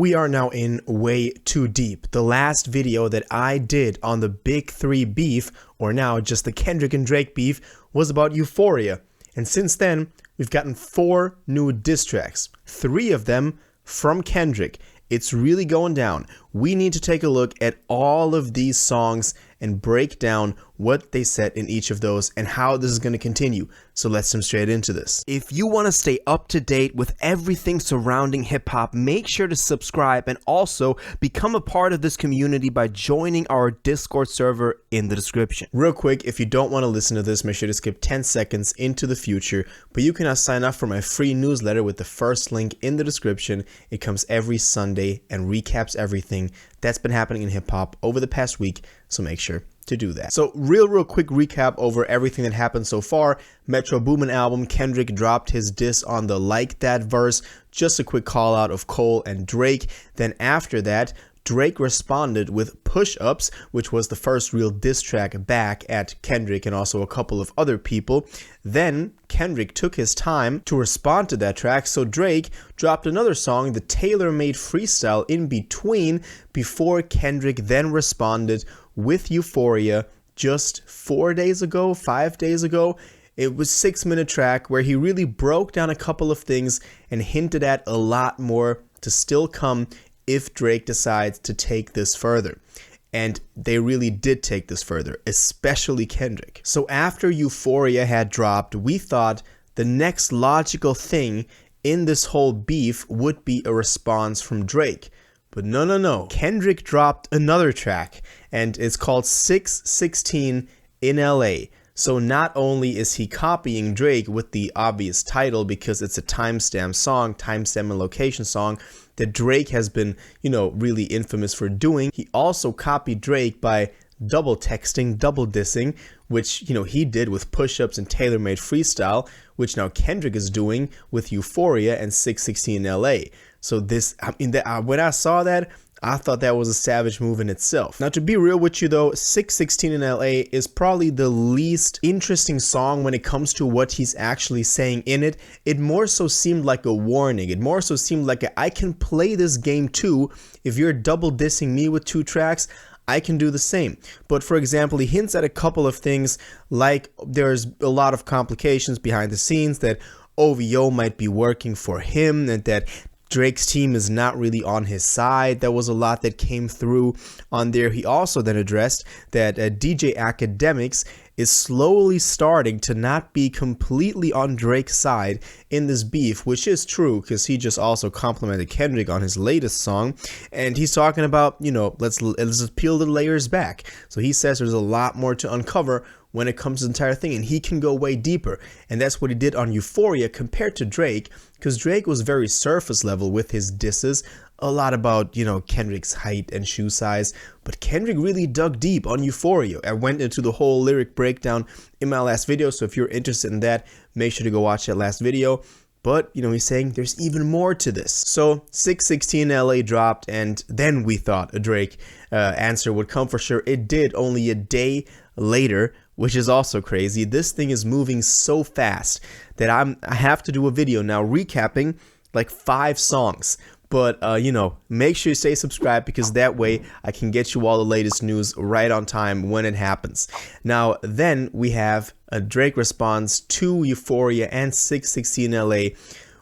We are now in Way Too Deep, the last video that I did on the Big 3 beef, or now just the Kendrick and Drake beef, was about Euphoria. And since then, we've gotten 4 new diss tracks, 3 of them from Kendrick. It's really going down. We need to take a look at all of these songs and break down what they said in each of those and how this is going to continue. So let's jump straight into this. If you want to stay up to date with everything surrounding hip hop, make sure to subscribe and also become a part of this community by joining our Discord server in the description. Real quick, if you don't want to listen to this, make sure to skip 10 seconds into the future, but you can now sign up for my free newsletter with the first link in the description. It comes every Sunday and recaps everything that's been happening in hip hop over the past week, so make sure to do that. So real quick recap over everything that happened so far. Metro Boomin album, Kendrick dropped his diss on the Like That verse, just a quick call out of Cole and Drake. Then after that, Drake responded with Push Ups, which was the first real diss track back at Kendrick and also a couple of other people. Then Kendrick took his time to respond to that track, so Drake dropped another song, the tailor-made freestyle, in between, before Kendrick then responded with Euphoria just 4 days ago, 5 days ago. It was a 6-minute track where he really broke down a couple of things and hinted at a lot more to still come if Drake decides to take this further. And they really did take this further, especially Kendrick. So after Euphoria had dropped, we thought the next logical thing in this whole beef would be a response from Drake. But no. Kendrick dropped another track, and it's called 616 in LA. So not only is he copying Drake with the obvious title because it's a timestamp song, timestamp and location song that Drake has been, really infamous for doing, he also copied Drake by double texting, double dissing, which, he did with Push-Ups and Tailor-Made Freestyle, which now Kendrick is doing with Euphoria and 616 in LA. So this, when I saw that, I thought that was a savage move in itself. Now, to be real with you though, 616 in LA is probably the least interesting song when it comes to what he's actually saying in it. It more so seemed like a warning. It more so seemed like I can play this game too. If you're double dissing me with 2 tracks, I can do the same. But for example, he hints at a couple of things, like there's a lot of complications behind the scenes, that OVO might be working for him and that Drake's team is not really on his side. There was a lot that came through on there. He also then addressed that DJ Academics is slowly starting to not be completely on Drake's side in this beef, which is true because he just also complimented Kendrick on his latest song. And he's talking about, let's peel the layers back. So he says there's a lot more to uncover when it comes to the entire thing, and he can go way deeper. And that's what he did on Euphoria compared to Drake, because Drake was very surface level with his disses, a lot about, Kendrick's height and shoe size, but Kendrick really dug deep on Euphoria. I went into the whole lyric breakdown in my last video, so if you're interested in that, make sure to go watch that last video. But, he's saying there's even more to this. So 616 LA dropped, and then we thought a Drake answer would come for sure. It did only a day later, which is also crazy. This thing is moving so fast that I have to do a video now recapping like 5 songs. But, make sure you stay subscribed because that way I can get you all the latest news right on time when it happens. Now, then we have a Drake response to Euphoria and 616 LA,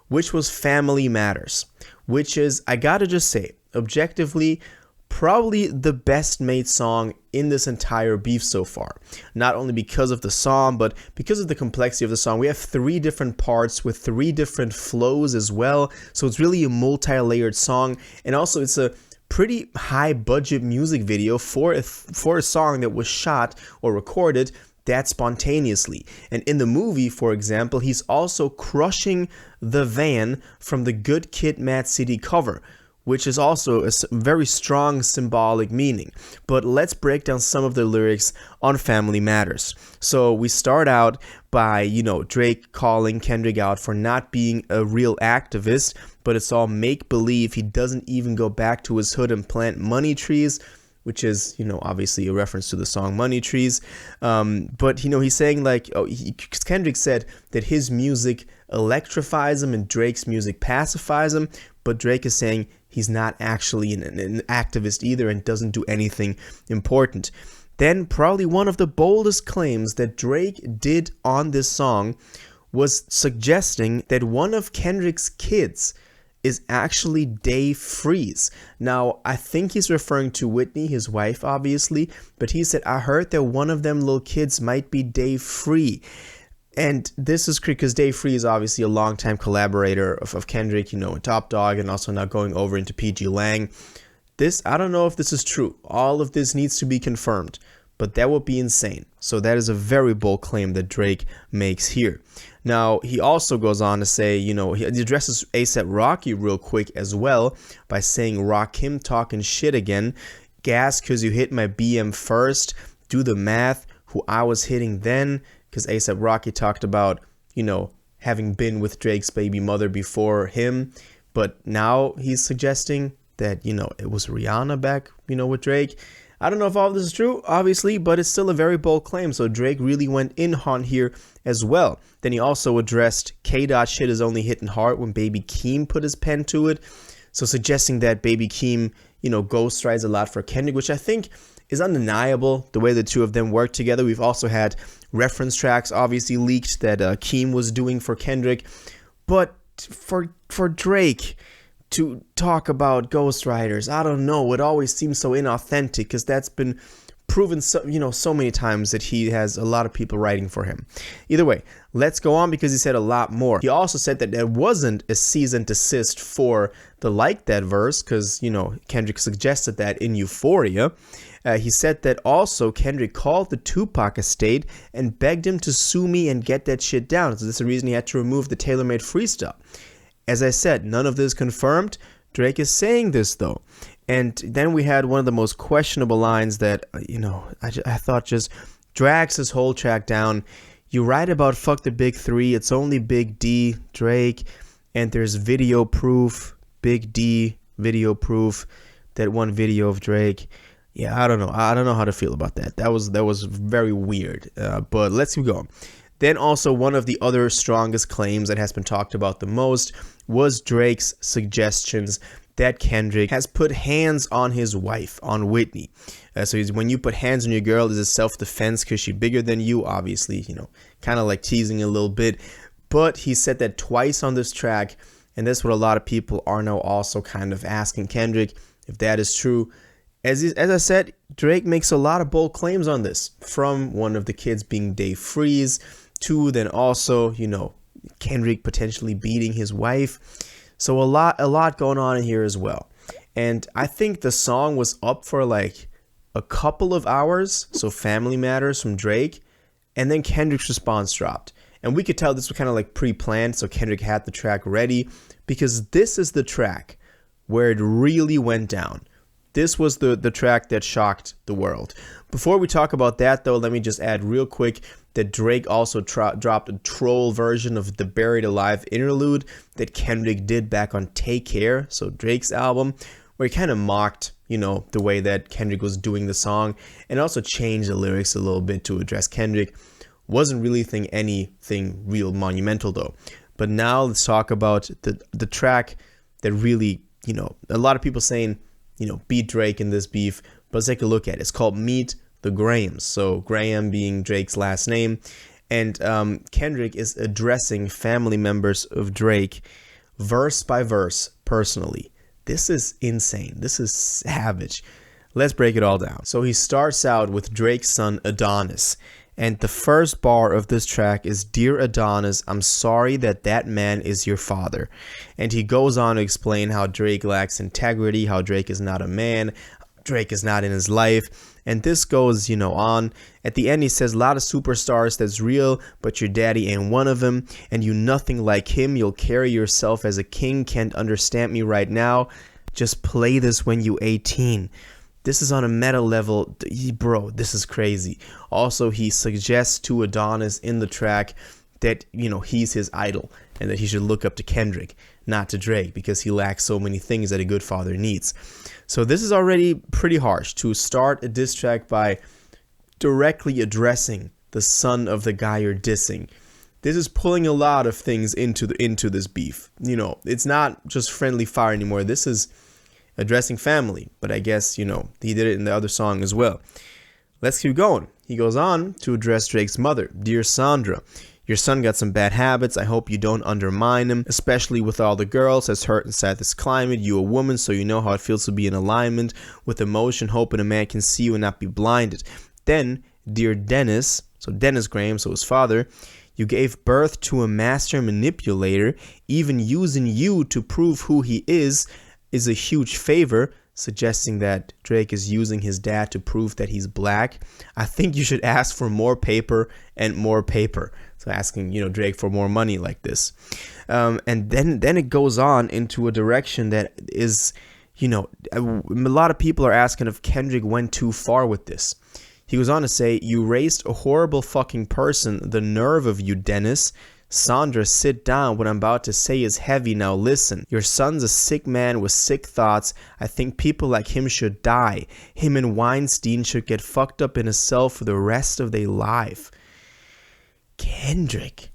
which was Family Matters, which is, I gotta just say, objectively, probably the best made song in this entire beef so far. Not only because of the song, but because of the complexity of the song. We have 3 different parts with 3 different flows as well. So it's really a multi-layered song. And also it's a pretty high budget music video for a song that was shot or recorded that spontaneously. And in the movie, for example, he's also crushing the van from the Good Kid, Mad City cover, which is also a very strong symbolic meaning. But let's break down some of the lyrics on Family Matters. So we start out by, Drake calling Kendrick out for not being a real activist, but it's all make-believe. He doesn't even go back to his hood and plant money trees, which is, obviously a reference to the song Money Trees. But, he's saying Kendrick said that his music electrifies him and Drake's music pacifies him. But Drake is saying he's not actually an activist either and doesn't do anything important. Then probably one of the boldest claims that Drake did on this song was suggesting that one of Kendrick's kids is actually Dave Freeze. Now, I think he's referring to Whitney, his wife, obviously, but he said, I heard that one of them little kids might be Dave Free. And this is because Dave Free is obviously a longtime collaborator of Kendrick, you know, in Top Dog, and also now going over into PG Lang. This, I don't know if this is true. All of this needs to be confirmed, but that would be insane. So that is a very bold claim that Drake makes here. Now, he also goes on to say, you know, he addresses A$AP Rocky real quick as well by saying, Rakim talking shit again. Gas because you hit my BM first. Do the math. Who I was hitting then. Because A$AP Rocky talked about, you know, having been with Drake's baby mother before him. But now he's suggesting that, you know, it was Rihanna back, you know, with Drake. I don't know if all of this is true, obviously, but it's still a very bold claim. So Drake really went in on here as well. Then he also addressed K-Dot shit is only hitting hard when Baby Keem put his pen to it. So suggesting that Baby Keem, you know, ghost rides a lot for Kendrick, which I think is undeniable, the way the two of them work together. We've also had reference tracks obviously leaked that Keem was doing for Kendrick. But for Drake to talk about Ghost Riders, I don't know, it always seems so inauthentic because that's been proven so many times that he has a lot of people writing for him. Either way, let's go on because he said a lot more. He also said that there wasn't a cease and desist for the Like That verse because, you know, Kendrick suggested that in Euphoria. He said that also Kendrick called the Tupac estate and begged him to sue me and get that shit down. So this is the reason he had to remove the tailor-made freestyle. As I said, none of this confirmed. Drake is saying this, though. And then we had one of the most questionable lines that, you know, I thought just drags this whole track down. You write about fuck the big three. It's only Big D, Drake, and there's video proof, Big D, video proof, that one video of Drake. Yeah, I don't know. I don't know how to feel about that. That was very weird. But let's keep going. Then also one of the other strongest claims that has been talked about the most was Drake's suggestions that Kendrick has put hands on his wife, on Whitney. So when you put hands on your girl, is it self-defense because she's bigger than you? Obviously, you know, kind of like teasing a little bit. But he said that twice on this track, and that's what a lot of people are now also kind of asking Kendrick if that is true. As I said, Drake makes a lot of bold claims on this, from one of the kids being Dave Freeze to then also, you know, Kendrick potentially beating his wife. So a lot going on in here as well. And I think the song was up for like a couple of hours, so Family Matters from Drake, and then Kendrick's response dropped. And we could tell this was kind of like pre-planned, so Kendrick had the track ready, because this is the track where it really went down. This was the track that shocked the world. Before we talk about that, though, let me just add real quick that Drake also dropped a troll version of the Buried Alive interlude that Kendrick did back on Take Care, so Drake's album, where he kind of mocked, you know, the way that Kendrick was doing the song, and also changed the lyrics a little bit to address Kendrick. Wasn't really anything real monumental, though. But now let's talk about the track that really, you know, a lot of people saying, you know, beat Drake in this beef, but let's take a look at it. It's called Meet the Grahams, so Graham being Drake's last name, and Kendrick is addressing family members of Drake verse by verse personally. This is insane. This is savage. Let's break it all down. So he starts out with Drake's son Adonis, and the first bar of this track is, "Dear Adonis, I'm sorry that man is your father." And he goes on to explain how Drake lacks integrity, how Drake is not a man, Drake is not in his life. And this goes, you know, on. At the end, he says, "A lot of superstars that's real, but your daddy ain't one of them. And you nothing like him. You'll carry yourself as a king. Can't understand me right now. Just play this when you 18. This is on a meta level. Bro, this is crazy. Also, he suggests to Adonis in the track that, you know, he's his idol and that he should look up to Kendrick, not to Drake, because he lacks so many things that a good father needs. So this is already pretty harsh to start a diss track by directly addressing the son of the guy you're dissing. This is pulling a lot of things into this beef. You know, it's not just friendly fire anymore. This is addressing family. But I guess, he did it in the other song as well. Let's keep going. He goes on to address Drake's mother. Dear Sandra, your son got some bad habits. I hope you don't undermine him, especially with all the girls that's hurt inside this climate. You a woman, so you know how it feels to be in alignment with emotion, hoping a man can see you and not be blinded. Then, dear Dennis, so Dennis Graham, so his father, you gave birth to a master manipulator. Even using you to prove who he is a huge favor, suggesting that Drake is using his dad to prove that he's black. I think you should ask for more paper and more paper. So asking, Drake for more money like this. And then it goes on into a direction that is, a lot of people are asking if Kendrick went too far with this. He goes on to say, you raised a horrible fucking person. The nerve of you, Dennis. Sandra, sit down. What I'm about to say is heavy. Now listen. Your son's a sick man with sick thoughts. I think people like him should die. Him and Weinstein should get fucked up in a cell for the rest of their life. Kendrick.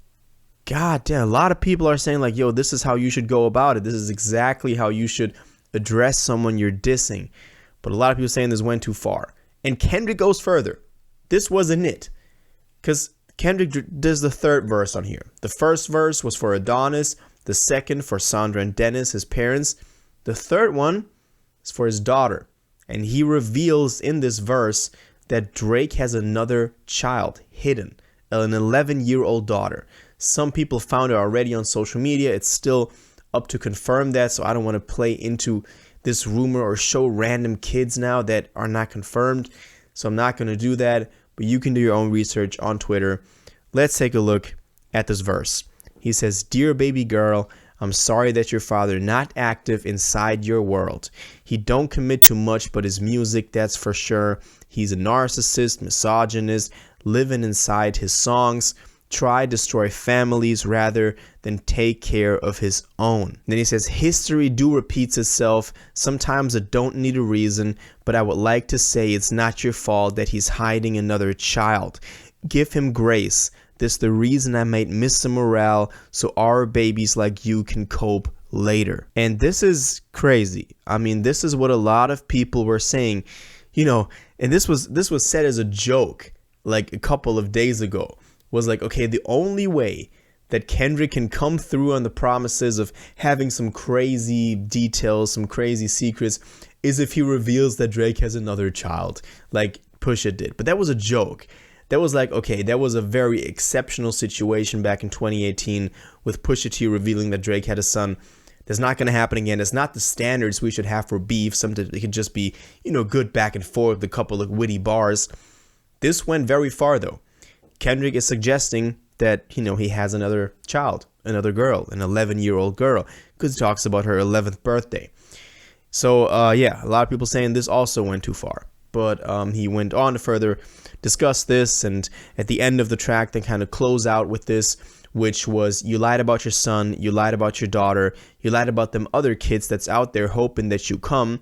God damn. A lot of people are saying like, yo, this is how you should go about it. This is exactly how you should address someone you're dissing. But a lot of people saying this went too far. And Kendrick goes further. This wasn't it. Because Kendrick does the third verse on here. The first verse was for Adonis. The second for Sandra and Dennis, his parents. The third one is for his daughter. And he reveals in this verse that Drake has another child hidden. An 11-year-old daughter. Some people found it already on social media. It's still up to confirm that. So I don't want to play into this rumor or show random kids now that are not confirmed. So I'm not going to do that. But you can do your own research on Twitter. Let's take a look at this verse. He says, dear baby girl, I'm sorry that your father not active inside your world. He don't commit to much but his music, that's for sure. He's a narcissist, misogynist, living inside his songs. Try destroy families rather than take care of his own. Then he says, history do repeats itself. Sometimes it don't need a reason, but I would like to say it's not your fault that he's hiding another child. Give him grace. This the reason I made Mr. Morale so our babies like you can cope later. And this is crazy. I mean, this is what a lot of people were saying, and this was said as a joke like a couple of days ago. Was like, okay, the only way that Kendrick can come through on the promises of having some crazy details, some crazy secrets, is if he reveals that Drake has another child, like Pusha did. But that was a joke. That was like, okay, that was a very exceptional situation back in 2018 with Pusha T revealing that Drake had a son. That's not going to happen again. It's not the standards we should have for beef. Sometimes it could just be, good back and forth, a couple of witty bars. This went very far, though. Kendrick is suggesting that, he has another child, another girl, an 11-year-old girl, because he talks about her 11th birthday. So, a lot of people saying this also went too far. But he went on to further discuss this, and at the end of the track, they kind of close out with this, which was, you lied about your son, you lied about your daughter, you lied about them other kids that's out there hoping that you come,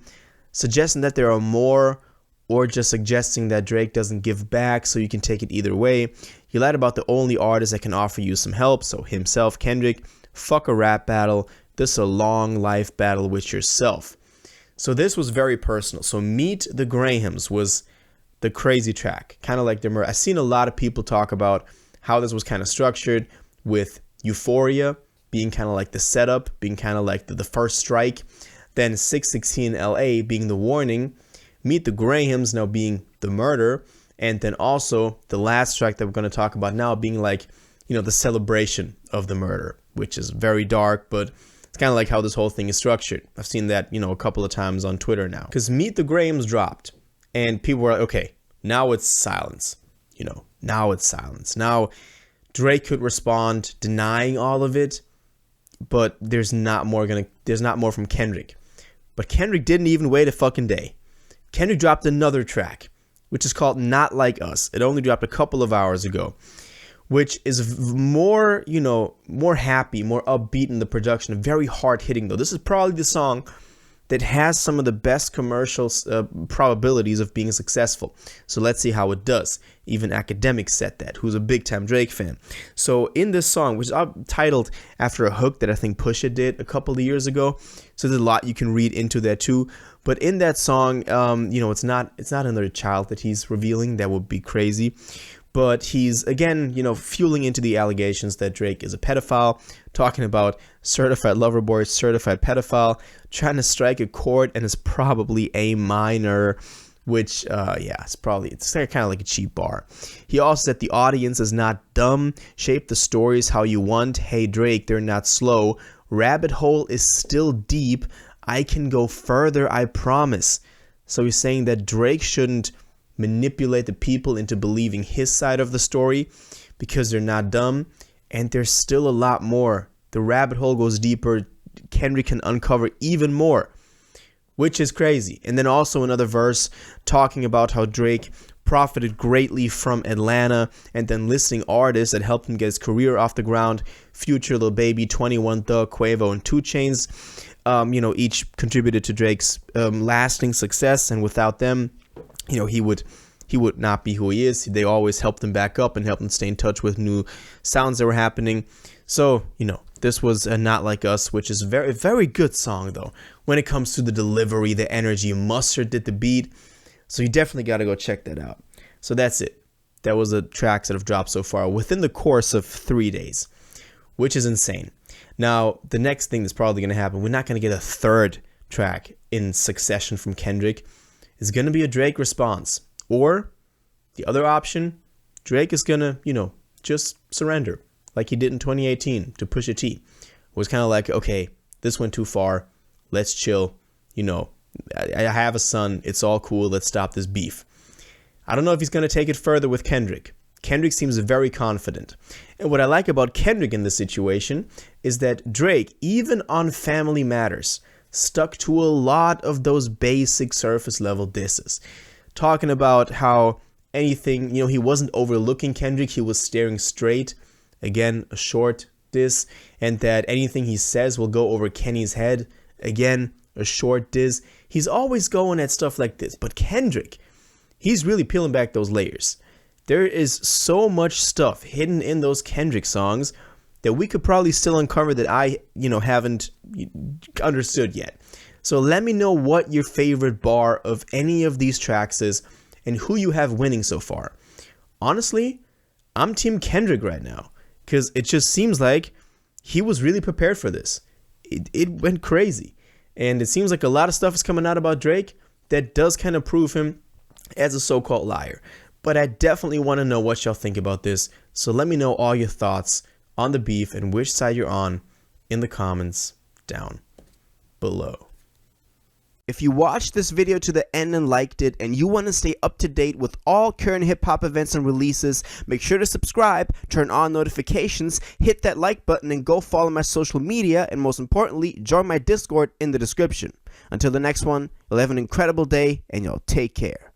suggesting that there are more, or just suggesting that Drake doesn't give back, so you can take it either way. You lied about the only artist that can offer you some help, so himself, Kendrick. Fuck a rap battle. This is a long life battle with yourself. So this was very personal. So Meet the Grahams was the crazy track. Kind of like the I've seen a lot of people talk about how this was kind of structured, with Euphoria being kind of like the setup, being kind of like the first strike. Then 616 LA being the warning. Meet the Grahams now being the murder, and then also the last track that we're going to talk about now being like, the celebration of the murder, which is very dark, but it's kind of like how this whole thing is structured. I've seen that, a couple of times on Twitter now. Because Meet the Grahams dropped, and people were like, okay, now it's silence. Now it's silence. Now Drake could respond denying all of it, but there's not more from Kendrick. But Kendrick didn't even wait a fucking day. Kendrick dropped another track, which is called Not Like Us. It only dropped a couple of hours ago, which is more, more happy, more upbeat in the production, very hard hitting though. This is probably the song that has some of the best commercial probabilities of being successful. So let's see how it does. Even Academics said that, who's a big time Drake fan. So in this song, which is titled after a hook that I think Pusha did a couple of years ago, so there's a lot you can read into that too. But in that song, you know, it's not another child that he's revealing. That would be crazy. But he's, again, you know, fueling into the allegations that Drake is a pedophile, talking about certified lover boy, certified pedophile, trying to strike a chord, and it's probably A minor, which, yeah, it's kind of like a cheap bar. He also said the audience is not dumb, shape the stories how you want, hey Drake, they're not slow, rabbit hole is still deep, I can go further, I promise. So he's saying that Drake shouldn't manipulate the people into believing his side of the story because they're not dumb, and there's still a lot more. The rabbit hole goes deeper. Kendrick can uncover even more, which is crazy. And then also another verse talking about how Drake profited greatly from Atlanta and then listing artists that helped him get his career off the ground. Future, Lil Baby, 21 Thug, Quavo, and 2 Chainz, you know, each contributed to Drake's lasting success, and without them, you know, he would not be who he is. They always helped him back up and helped him stay in touch with new sounds that were happening. So, you know, this was a Not Like Us, which is a very, very good song, though. When it comes to the delivery, the energy, Mustard did the beat. So you definitely got to go check that out. So that's it. That was the tracks that have dropped so far within the course of 3 days, which is insane. Now, the next thing that's probably going to happen, we're not going to get a third track in succession from Kendrick. It's going to be a Drake response. Or the other option, Drake is going to, you know, just surrender like he did in 2018 to Pusha T. It was kind of like, okay, this went too far. Let's chill. You know, I have a son. It's all cool. Let's stop this beef. I don't know if he's going to take it further with Kendrick. Kendrick seems very confident. And what I like about Kendrick in this situation is that Drake, even on Family Matters, stuck to a lot of those basic surface level disses. Talking about how anything, you know, he wasn't overlooking Kendrick, he was staring straight. Again, a short diss. And that anything he says will go over Kenny's head. Again, a short diss. He's always going at stuff like this. But Kendrick, he's really peeling back those layers. There is so much stuff hidden in those Kendrick songs that we could probably still uncover that I, you know, haven't understood yet. So let me know what your favorite bar of any of these tracks is and who you have winning so far. Honestly, I'm Team Kendrick right now because it just seems like he was really prepared for this. It went crazy. And it seems like a lot of stuff is coming out about Drake that does kind of prove him as a so-called liar. But I definitely want to know what y'all think about this. So let me know all your thoughts on the beef and which side you're on in the comments down below. If you watched this video to the end and liked it and you want to stay up to date with all current hip-hop events and releases, make sure to subscribe, turn on notifications, hit that like button, and go follow my social media, and most importantly, join my Discord in the description. Until the next one, you'll have an incredible day and y'all take care.